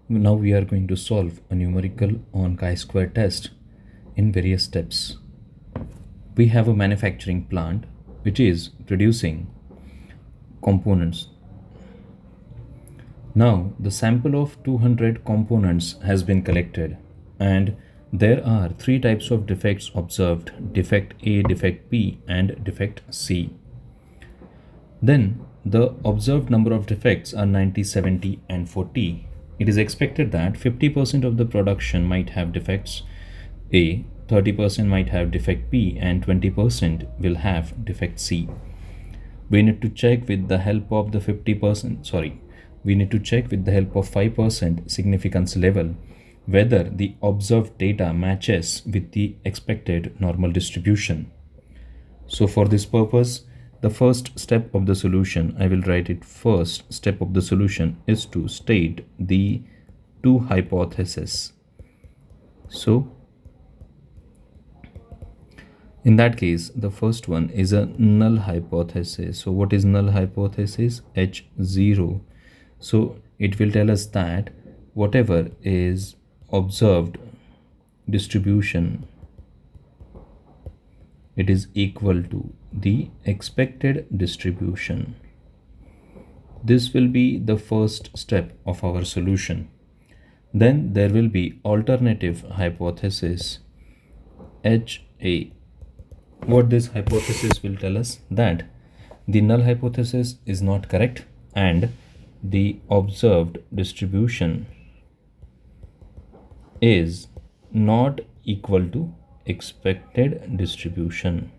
Now we are going to solve a numerical on chi-square test in various steps. We have a manufacturing plant which is producing components. Now the sample of 200 components has been collected and there are three types of defects observed: defect A, defect B and defect C. Then the observed number of defects are 90, 70 and 40. It is expected that 50% of the production might have defects A, 30% might have defect B and 20% will have defect C. We need to check with the help of the 5% significance level whether the observed data matches with the expected normal distribution. So for this purpose, the first step of the solution, I will write it first step of the solution, is to state the two hypotheses. So in that case, the first one is a null hypothesis. So what is null hypothesis? H0. So it will tell us that whatever is observed distribution, it is equal to the expected distribution. This will be the first step of our solution. Then there will be alternative hypothesis, HA. What this hypothesis will tell us? That the null hypothesis is not correct and the observed distribution is not equal to expected distribution.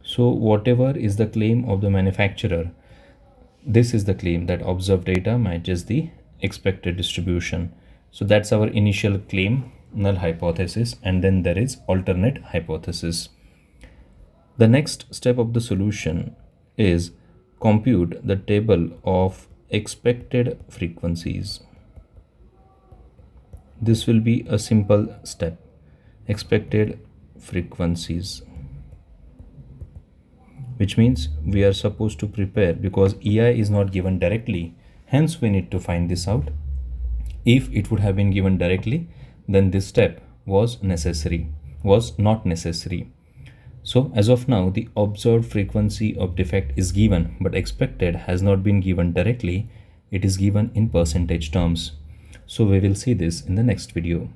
So whatever is the claim of the manufacturer, this is the claim that observed data matches the expected distribution. So that's our initial claim, null hypothesis, and then there is alternate hypothesis. The next step of the solution is compute the table of expected frequencies. This will be a simple step, expected frequencies, which means we are supposed to prepare, because EI is not given directly, hence we need to find this out. If it would have been given directly, then this step was not necessary. So as of now, the observed frequency of defect is given, but expected has not been given directly. It is given in percentage terms. So we will see this in the next video.